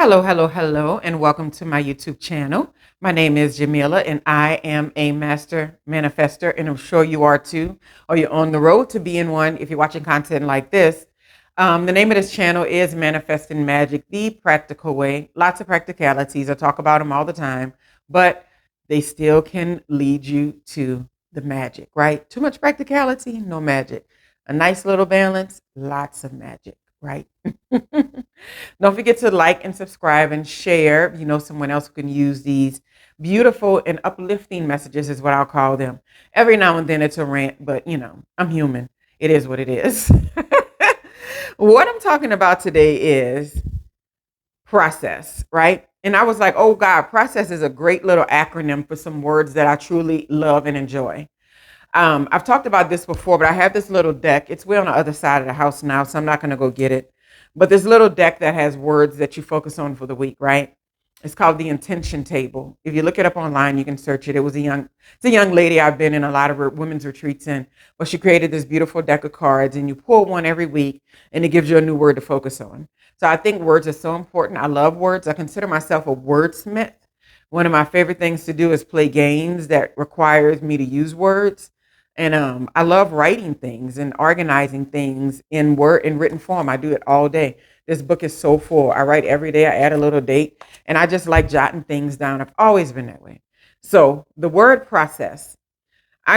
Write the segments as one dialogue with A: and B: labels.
A: Hello, hello, hello, and welcome to my YouTube channel. My name is Jameelah, and I am a master manifester, and I'm sure you are too, or you're on the road to being one if you're watching content like this. The name of this channel is Manifesting Magic, the practical way. Lots of practicalities. I talk about them all the time, but they still can lead you to the magic, right? Too much practicality, no magic. A nice little balance, lots of magic, right? Don't forget to like and subscribe and share. If you know someone else who can use these beautiful and uplifting messages, is what I'll call them. Every now and then it's a rant, but I'm human. It is what it is. What I'm talking about today is process, right? And I was like, oh God, process is a great little acronym for some words that I truly love and enjoy. I've talked about this before, but I have this little deck. It's way on the other side of the house now, so I'm not going to go get it. But this little deck that has words that you focus on for the week, right? It's called the intention table. If you look it up online, you can search it. It's a young lady I've been in a lot of women's retreats in, but she created this beautiful deck of cards, and you pull one every week, and it gives you a new word to focus on. So I think words are so important. I love words. I consider myself a wordsmith. One of my favorite things to do is play games that requires me to use words. And I love writing things and organizing things in written form. I do it all day. This book is so full. I write every day. I add a little date, and I just like jotting things down. I've always been that way. So the word process, I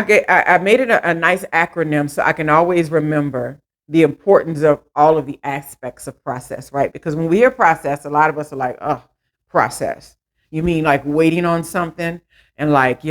A: made it a nice acronym so I can always remember the importance of all of the aspects of process, right? Because when we hear process, a lot of us are like, oh, process. You mean like waiting on something and like,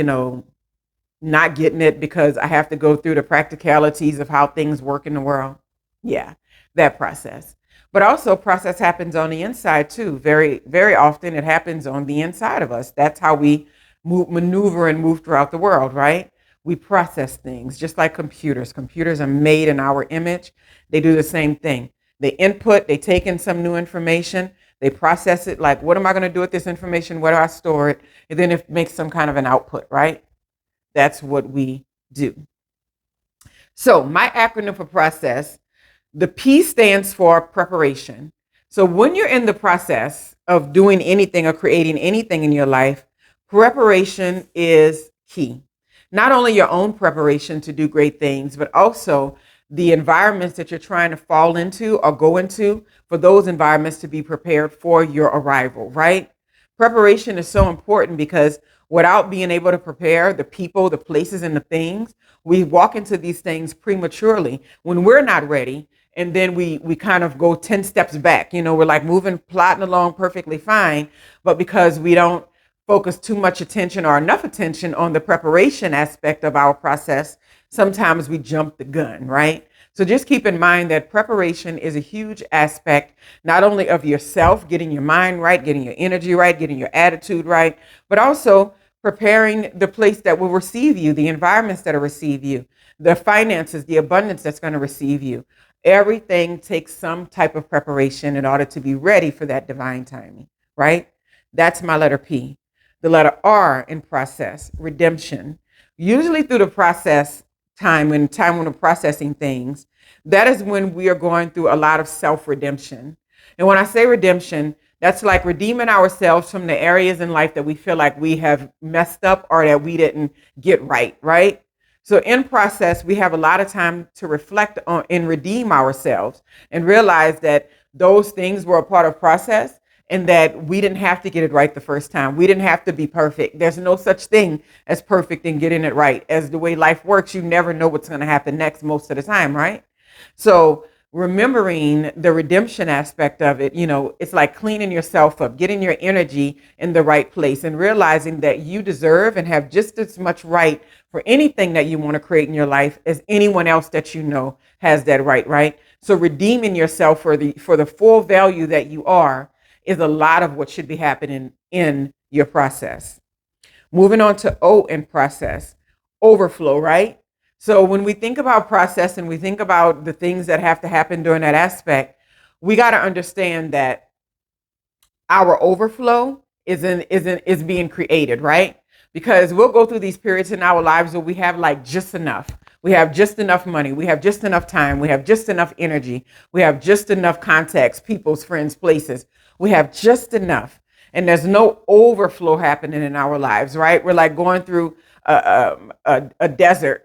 A: not getting it because I have to go through the practicalities of how things work in the world. Yeah, that process. But also, process happens on the inside too. Very, very often it happens on the inside of us. That's how we maneuver and move throughout the world, right? We process things just like computers. Computers are made in our image. They do the same thing. They input, they take in some new information, they process it like, what am I going to do with this information? Where do I store it? And then it makes some kind of an output, right? That's what we do. So my acronym for process, the P stands for preparation. So when you're in the process of doing anything or creating anything in your life, preparation is key. Not only your own preparation to do great things, but also the environments that you're trying to fall into or go into, for those environments to be prepared for your arrival, right? Preparation is so important because without being able to prepare the people, the places, and the things, we walk into these things prematurely when we're not ready. And then we kind of go 10 steps back. We're like moving, plodding along perfectly fine. But because we don't focus too much attention or enough attention on the preparation aspect of our process, sometimes we jump the gun, right? So just keep in mind that preparation is a huge aspect, not only of yourself, getting your mind right, getting your energy right, getting your attitude right, but also preparing the place that will receive you, the environments that will receive you, the finances, the abundance that's going to receive you. Everything takes some type of preparation in order to be ready for that divine timing, right? That's my letter P. The letter R in process, redemption. Usually through the process when we're processing things, that is when we are going through a lot of self-redemption. And when I say redemption, that's like redeeming ourselves from the areas in life that we feel like we have messed up or that we didn't get right, right? So in process, we have a lot of time to reflect on and redeem ourselves and realize that those things were a part of process, and that we didn't have to get it right the first time. We didn't have to be perfect. There's no such thing as perfect and getting it right. As the way life works, you never know what's going to happen next most of the time, right? So remembering the redemption aspect of it, it's like cleaning yourself up, getting your energy in the right place, and realizing that you deserve and have just as much right for anything that you want to create in your life as anyone else that has that right? So redeeming yourself for the full value that you are is a lot of what should be happening in your process. Moving on to O in process, overflow, right? So when we think about process and we think about the things that have to happen during that aspect, we got to understand that our overflow is being created, right? Because we'll go through these periods in our lives where we have like just enough. We have just enough money. We have just enough time. We have just enough energy. We have just enough contacts, people's, friends, places. We have just enough. And there's no overflow happening in our lives, right? We're like going through a desert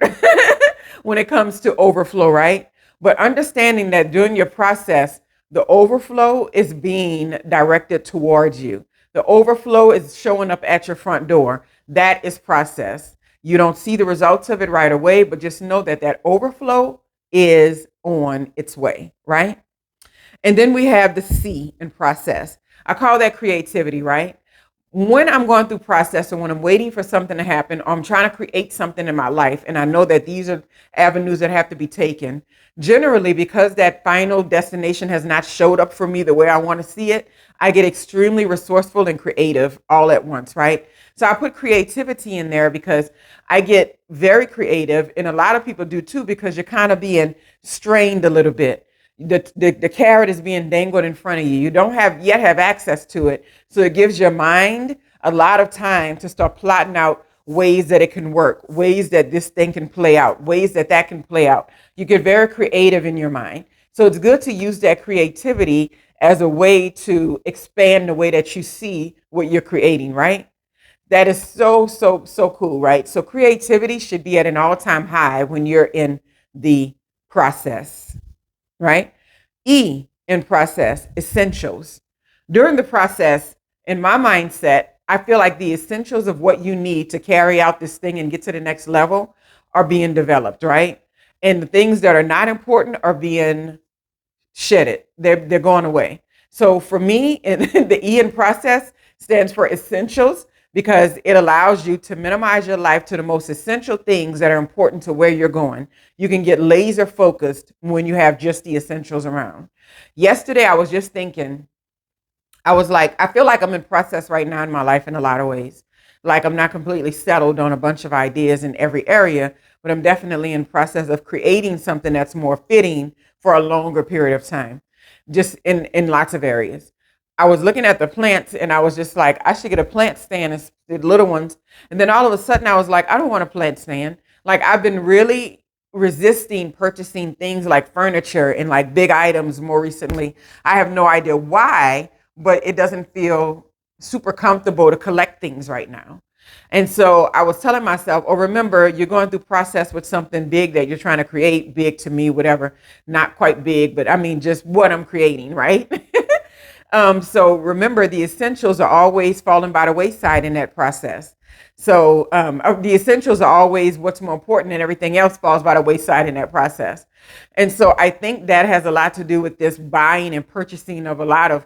A: when it comes to overflow, right? But understanding that during your process, the overflow is being directed towards you. The overflow is showing up at your front door. That is process. You don't see the results of it right away, but just know that that overflow is on its way, right? And then we have the C in process. I call that creativity, right? When I'm going through process or when I'm waiting for something to happen, or I'm trying to create something in my life, and I know that these are avenues that have to be taken, generally because that final destination has not showed up for me the way I want to see it, I get extremely resourceful and creative all at once, right? So I put creativity in there because I get very creative, and a lot of people do too, because you're kind of being strained a little bit. The carrot is being dangled in front of you. You don't have access to it. So it gives your mind a lot of time to start plotting out ways that it can work, ways that this thing can play out, ways that that can play out. You get very creative in your mind. So it's good to use that creativity as a way to expand the way that you see what you're creating, right? That is so cool, right? So creativity should be at an all-time high when you're in the process, right? E in process, essentials. During the process, in my mindset, I feel like the essentials of what you need to carry out this thing and get to the next level are being developed, right? And the things that are not important are being shedded. They're going away. So for me, the E in process stands for essentials because it allows you to minimize your life to the most essential things that are important to where you're going. You can get laser focused when you have just the essentials around. Yesterday, I was just thinking, I was like, I feel like I'm in process right now in my life in a lot of ways. Like I'm not completely settled on a bunch of ideas in every area, but I'm definitely in process of creating something that's more fitting for a longer period of time, just in lots of areas. I was looking at the plants and I was just like, I should get a plant stand, the little ones. And then all of a sudden I was like, I don't want a plant stand. Like I've been really resisting purchasing things like furniture and like big items more recently. I have no idea why, but it doesn't feel super comfortable to collect things right now. And so I was telling myself, oh, remember, you're going through process with something big that you're trying to create, big to me, whatever, not quite big, but I mean, just what I'm creating, right? So remember, the essentials are always falling by the wayside in that process. So the essentials are always what's more important, and everything else falls by the wayside in that process. And so I think that has a lot to do with this buying and purchasing of a lot of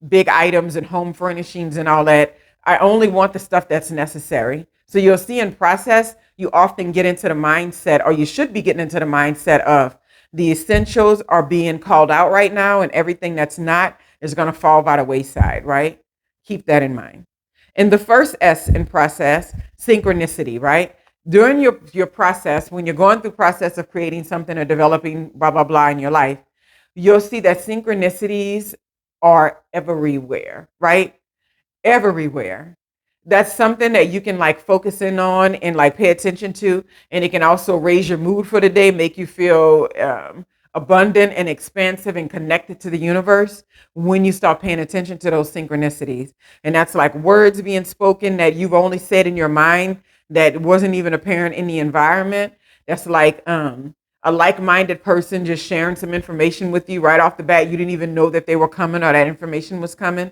A: big items and home furnishings and all that. I only want the stuff that's necessary. So you'll see in process, you often get into the mindset, or you should be getting into the mindset of the essentials are being called out right now, and everything that's not is going to fall by the wayside, right? Keep that in mind. And the first S in process, synchronicity, right? During your process, when you're going through process of creating something or developing blah, blah, blah in your life, you'll see that synchronicities are everywhere, right? Everywhere. That's something that you can like focus in on and like pay attention to. And it can also raise your mood for the day, make you feel abundant and expansive and connected to the universe when you start paying attention to those synchronicities. And that's like words being spoken that you've only said in your mind that wasn't even apparent in the environment. That's like a like-minded person just sharing some information with you right off the bat. You didn't even know that they were coming or that information was coming.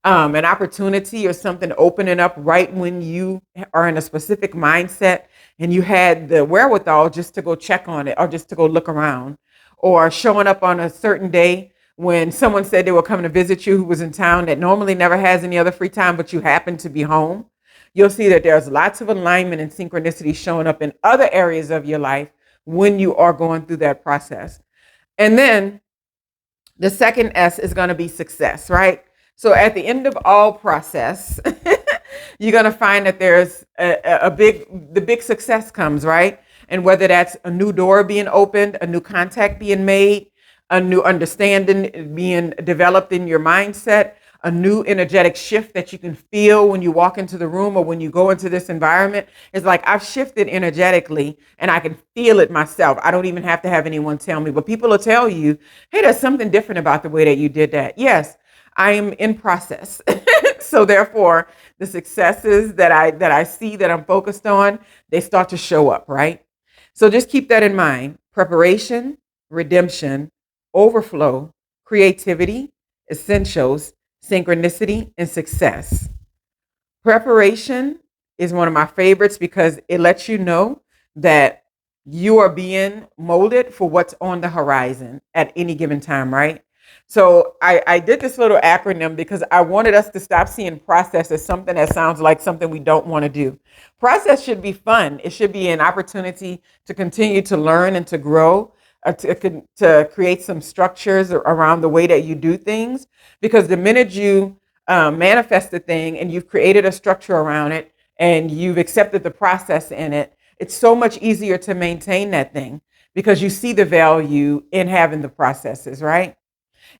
A: An opportunity or something opening up right when you are in a specific mindset and you had the wherewithal just to go check on it or just to go look around, or showing up on a certain day when someone said they were coming to visit you who was in town that normally never has any other free time, but you happen to be home. You'll see that there's lots of alignment and synchronicity showing up in other areas of your life when you are going through that process. And then the second S is going to be success, right? So at the end of all process, you're going to find that there's the big success comes, right? And whether that's a new door being opened, a new contact being made, a new understanding being developed in your mindset, a new energetic shift that you can feel when you walk into the room or when you go into this environment. It's like I've shifted energetically and I can feel it myself. I don't even have to have anyone tell me, but people will tell you, hey, there's something different about the way that you did that. Yes, I am in process. So therefore, the successes that I see that I'm focused on, they start to show up, right? So just keep that in mind. Preparation, redemption, overflow, creativity, essentials, synchronicity, and success. Preparation is one of my favorites because it lets you know that you are being molded for what's on the horizon at any given time, right? So I did this little acronym because I wanted us to stop seeing process as something that sounds like something we don't want to do. Process should be fun. It should be an opportunity to continue to learn and to grow, to create some structures around the way that you do things. Because the minute you manifest the thing and you've created a structure around it and you've accepted the process in it, it's so much easier to maintain that thing because you see the value in having the processes, right?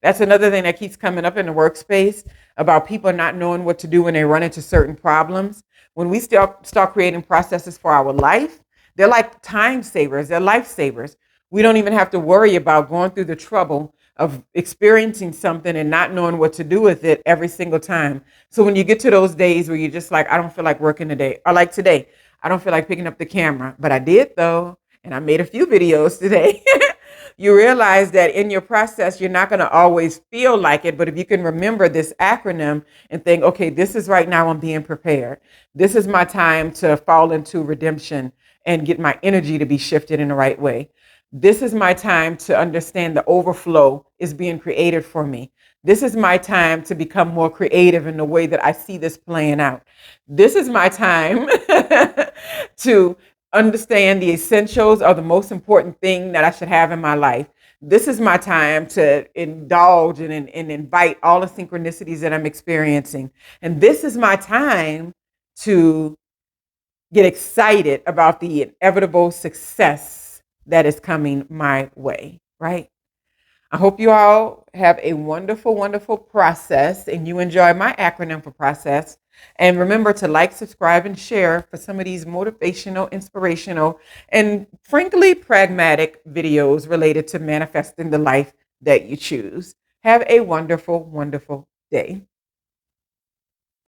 A: That's another thing that keeps coming up in the workspace about people not knowing what to do when they run into certain problems. When we start creating processes for our life, they're like time savers, they're lifesavers. We don't even have to worry about going through the trouble of experiencing something and not knowing what to do with it every single time. So when you get to those days where you're just like, I don't feel like working today, or like today, I don't feel like picking up the camera, but I did though, and I made a few videos today. You realize that in your process, you're not going to always feel like it. But if you can remember this acronym and think, okay, this is right now I'm being prepared. This is my time to fall into redemption and get my energy to be shifted in the right way. This is my time to understand the overflow is being created for me. This is my time to become more creative in the way that I see this playing out. This is my time to understand the essentials are the most important thing that I should have in my life. This is my time to indulge and invite all the synchronicities that I'm experiencing. And this is my time to get excited about the inevitable success that is coming my way, right? I hope you all have a wonderful, wonderful process and you enjoy my acronym for process. And remember to like, subscribe, and share for some of these motivational, inspirational, and frankly, pragmatic videos related to manifesting the life that you choose. Have a wonderful, wonderful day.